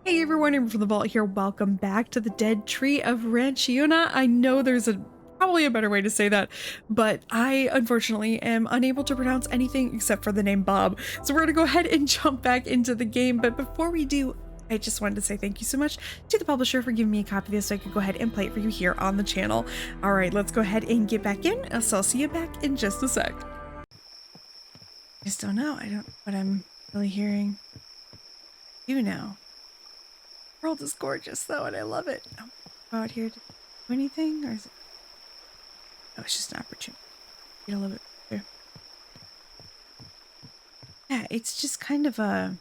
Hey everyone, AmberFrmThVault here. Welcome back to the Dead Tree of Ranchiuna. I know there's probably a better way to say that, but I unfortunately am unable to pronounce anything except for the name Bob. So we're gonna go ahead and jump back into the game. But before we do, I just wanted to say thank you so much to the publisher for giving me a copy of this so I could go ahead and play it for you here on the channel. All right, let's go ahead and get back in. So I'll see you back in just a sec. I just don't know. I don't know what I'm really hearing. You know. The world is gorgeous though, and I love it. I'm out here to do anything, or is it? Oh, it's just an opportunity. Get a little bit better. Yeah, it's just kind of a.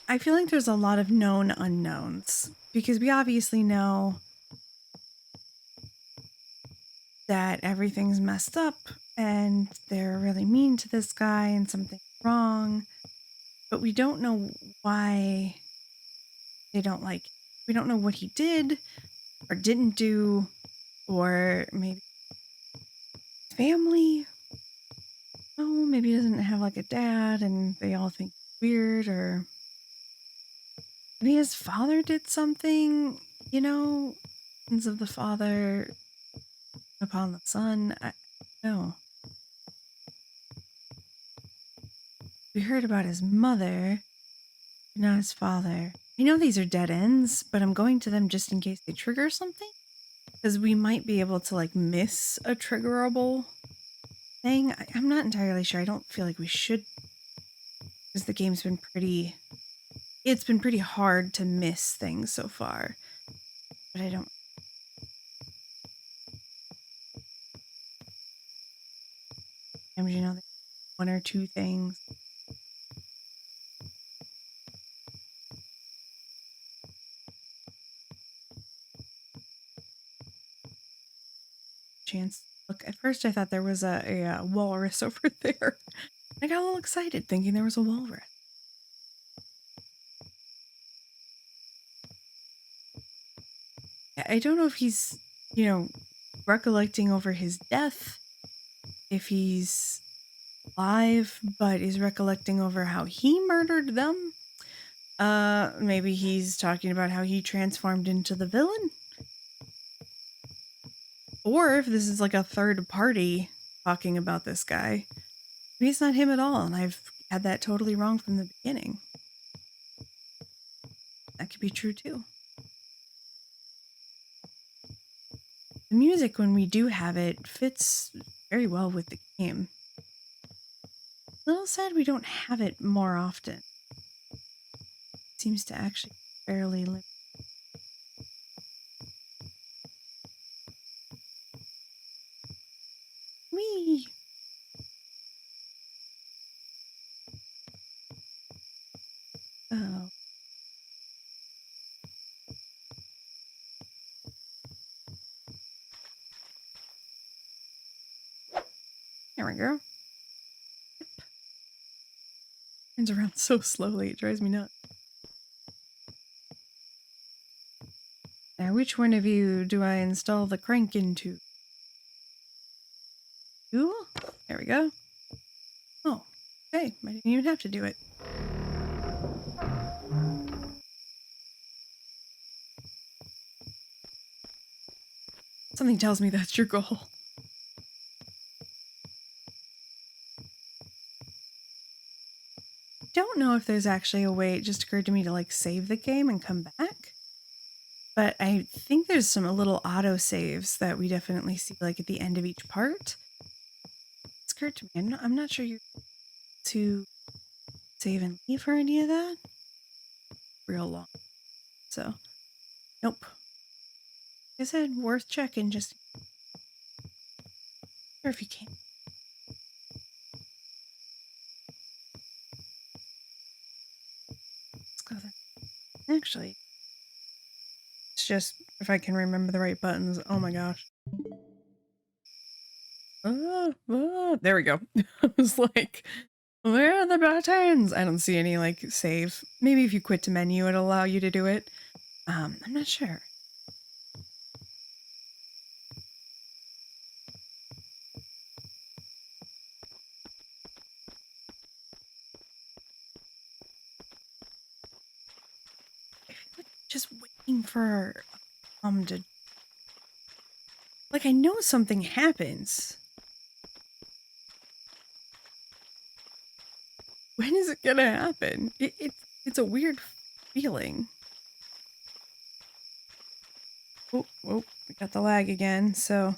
I feel like there's a lot of known unknowns because we obviously know that everything's messed up and they're really mean to this guy and something's wrong, but we don't know why they don't like. We don't know what he did or didn't do, or maybe his family. Oh, maybe he doesn't have like a dad and they all think weird, or maybe his father did something, you know, sins of the father upon the son. I don't know. We heard about his mother, but not his father. I know these are dead ends, but I'm going to them just in case they trigger something, because we might be able to like miss a triggerable thing. I'm not entirely sure. I don't feel like we should, because the game's been pretty. It's been pretty hard to miss things so far, but I don't. You know, one or two things. Chance. Look, at first I thought there was a walrus over there. I got a little excited thinking there was a walrus. I don't know if he's, you know, recollecting over his death, if he's alive, but is recollecting over how he murdered them. Maybe he's talking about how he transformed into the villain. Or if this is like a third party talking about this guy. Maybe it's not him at all, and I've had that totally wrong from the beginning. That could be true too. The music, when we do have it, fits very well with the game. A little sad we don't have it more often. It seems to actually be fairly limited. Whee! Oh. There we go. Yep. Turns around so slowly, it drives me nuts. Now, which one of you do I install the crank into? You? There we go. Oh, okay. I didn't even have to do it. Something tells me that's your goal. Don't know if there's actually a way. It just occurred to me to like save the game and come back. But I think there's some little auto saves that we definitely see like at the end of each part. It's occurred to me. I'm not sure you're to save and leave or any of that. Real long. So, nope. Like I said, worth checking. Just sure if you can. Let's go there. Actually, it's just if I can remember the right buttons. Oh my gosh. There we go. I was like, where are the buttons? I don't see any like save. Maybe if you quit to menu, it'll allow you to do it. I'm not sure. just waiting for to, like, I know something happens. When is it gonna happen? It's a weird feeling. Oh, we got the lag again, so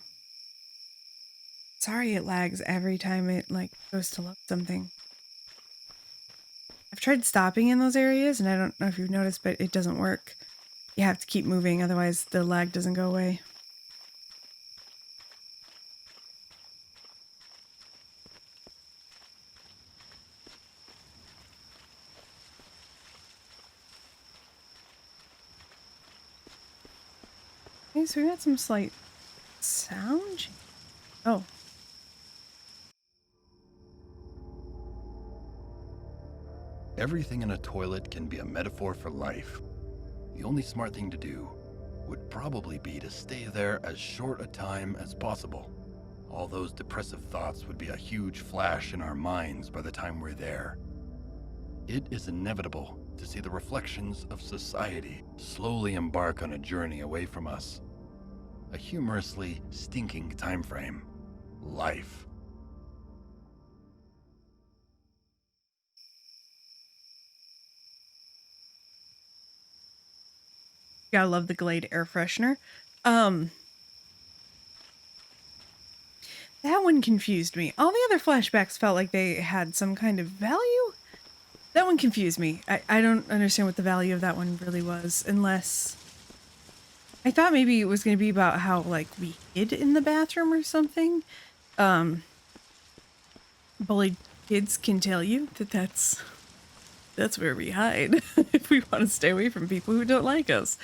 sorry it lags every time it like goes to load something. I've tried stopping in those areas, and I don't know if you've noticed, but it doesn't work. You have to keep moving, otherwise the lag doesn't go away. Okay, so we got some slight sound. Oh. Everything in a toilet can be a metaphor for life. The only smart thing to do would probably be to stay there as short a time as possible. All those depressive thoughts would be a huge flash in our minds by the time we're there. It is inevitable to see the reflections of society slowly embark on a journey away from us. A humorously stinking time frame. Life. Gotta love the Glade air freshener. That one confused me. All the other flashbacks felt like they had some kind of value. That one confused me. I don't understand what the value of that one really was, unless... I thought maybe it was going to be about how, like, we hid in the bathroom or something. Bullied kids can tell you that that's where we hide if we want to stay away from people who don't like us.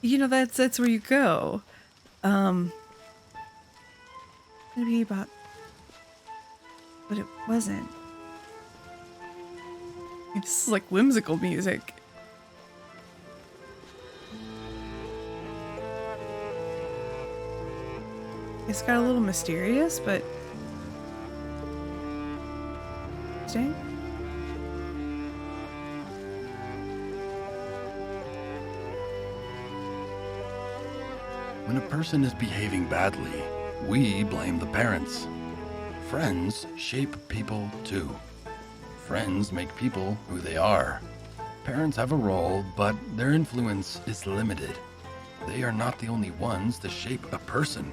You know, that's where you go. Maybe about, but it wasn't. This is like whimsical music. It's got a little mysterious, but interesting. When a person is behaving badly, we blame the parents. Friends shape people too. Friends make people who they are. Parents have a role, but their influence is limited. They are not the only ones to shape a person.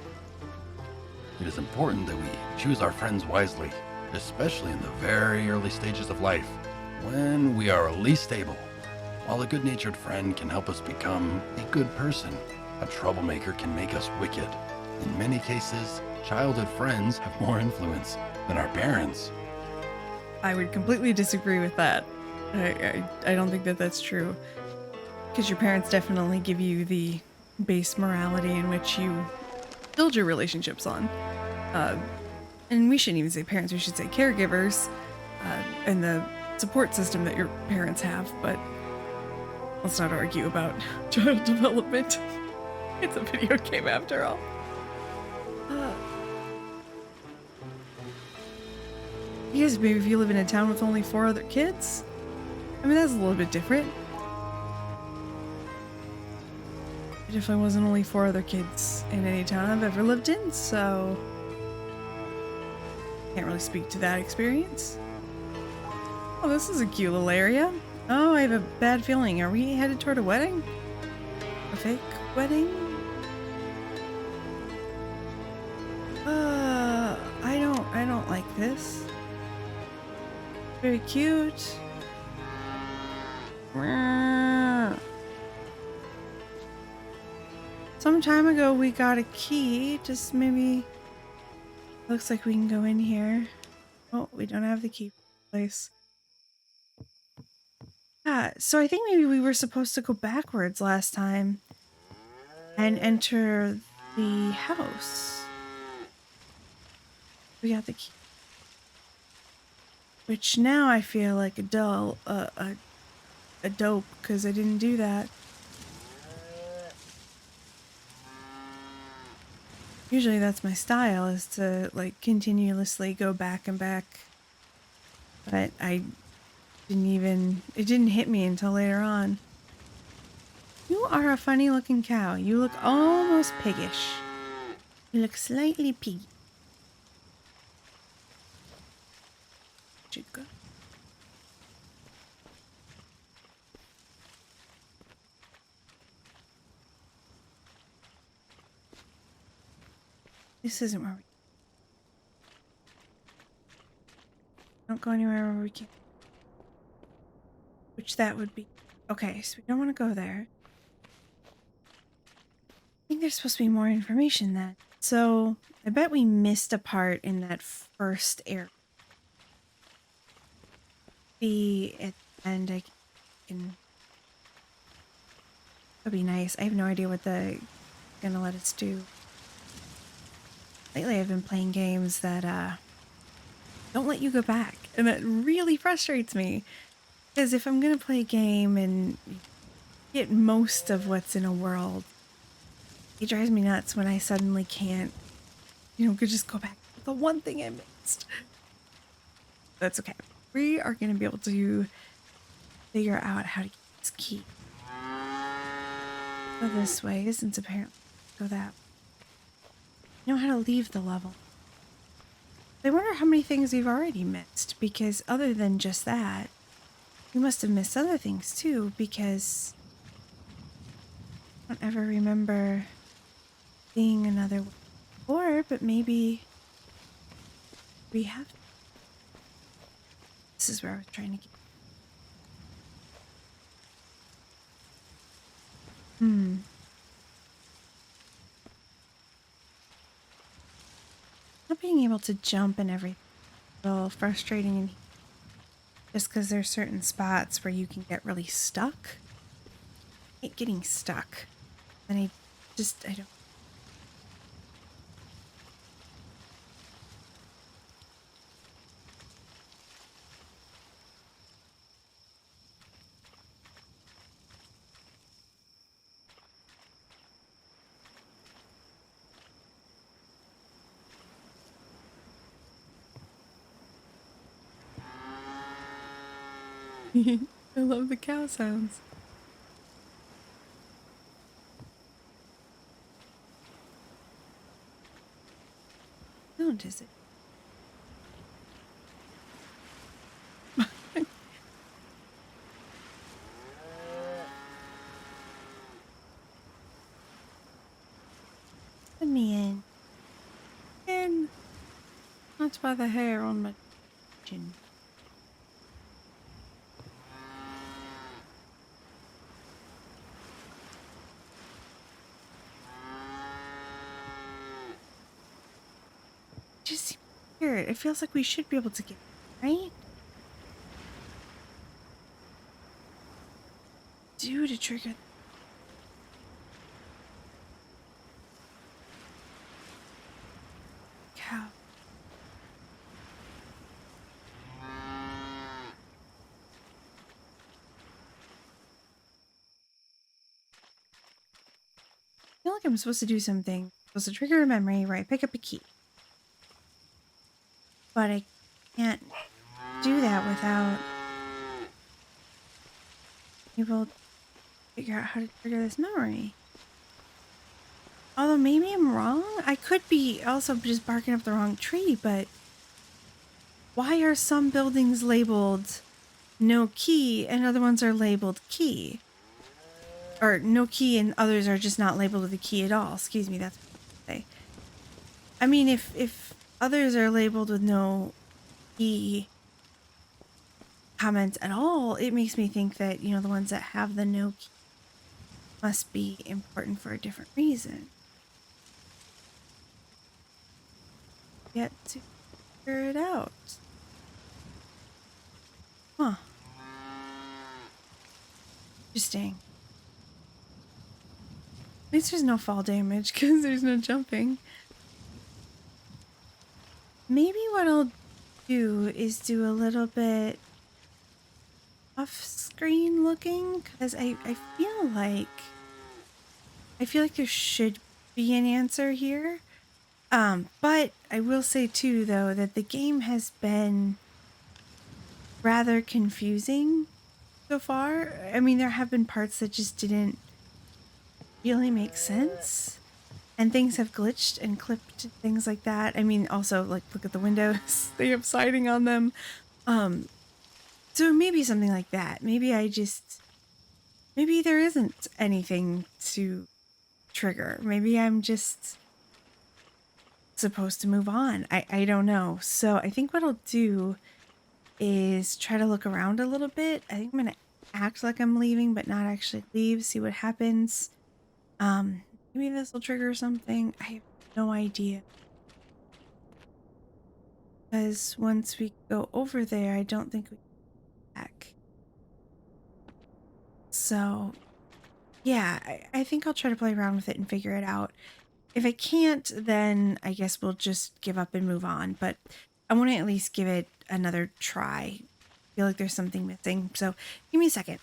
It is important that we choose our friends wisely, especially in the very early stages of life, when we are least stable. While a good-natured friend can help us become a good person, a troublemaker can make us wicked. In many cases, childhood friends have more influence than our parents. I would completely disagree with that. I don't think that that's true. Because your parents definitely give you the base morality in which you build your relationships on. And we shouldn't even say parents, we should say caregivers, and the support system that your parents have, but let's not argue about child development. It's a video game after all. Yes, maybe if you live in a town with only 4 other kids? I mean, that's a little bit different. It definitely wasn't only 4 other kids in any town I've ever lived in, so... Can't really speak to that experience. Oh, this is a cute little area. Oh, I have a bad feeling. Are we headed toward a wedding? A fake wedding? I don't like this. Very cute. Some time ago we got a key. Just maybe... Looks like we can go in here. Oh, we don't have the key place. Yeah, so I think maybe we were supposed to go backwards last time and enter the house. We got the key. Which now I feel like a dope, because I didn't do that. Usually that's my style, is to like continuously go back and back. But I didn't even, it didn't hit me until later on. You are a funny looking cow. You look almost piggish. You look slightly piggy. Should go. This isn't where we don't go anywhere where we can't. Which that would be. Okay, so we don't want to go there. I think there's supposed to be more information then. So I bet we missed a part in that first area. Be at the end. I can. That'd be nice. I have no idea what the gonna let us do. Lately, I've been playing games that don't let you go back, and that really frustrates me. Because if I'm gonna play a game and get most of what's in a world, it drives me nuts when I suddenly can't, could just go back to the one thing I missed. That's okay. We are gonna be able to figure out how to get this key. Go this way, since apparently go that way. Know how to leave the level. I wonder how many things we've already missed, because other than just that, we must have missed other things too, because I don't ever remember seeing another one before, but maybe we have. This is where I was trying to get. Not being able to jump and everything is a little frustrating, and just because there's certain spots where you can get really stuck. I hate getting stuck. And I don't. I love the cow sounds. Sound is it? Let me in. In. Not by the hair on my chin. Just hear it. It feels like we should be able to get it, right? Do to trigger. Cow. I feel like I'm supposed to do something. I'm supposed to trigger a memory where I pick up a key. But I can't do that without able to figure out how to trigger this memory. Although maybe I'm wrong. I could be also just barking up the wrong tree, but why are some buildings labeled no key and other ones are labeled key? Or no key and others are just not labeled with a key at all. Excuse me, that's what I say. I mean, if others are labeled with no key comments at all, it makes me think that, the ones that have the no key must be important for a different reason. Yet to figure it out. Huh. Interesting. At least there's no fall damage because there's no jumping. Maybe what I'll do is do a little bit off-screen looking, because I feel like there should be an answer here. But I will say too, though, that the game has been rather confusing so far. I mean, there have been parts that just didn't really make sense. And things have glitched and clipped, things like that. I mean, also, like, look at the windows. They have siding on them. Um, so maybe something like that. Maybe there isn't anything to trigger. Maybe I'm just supposed to move on. I don't know. So I think what I'll do is try to look around a little bit. I think I'm going to act like I'm leaving, but not actually leave, see what happens. Um, Maybe this will trigger something. I have no idea. Because once we go over there, I don't think we get back. So, yeah, I think I'll try to play around with it and figure it out. If I can't, then I guess we'll just give up and move on. But I want to at least give it another try. I feel like there's something missing. So, give me a second.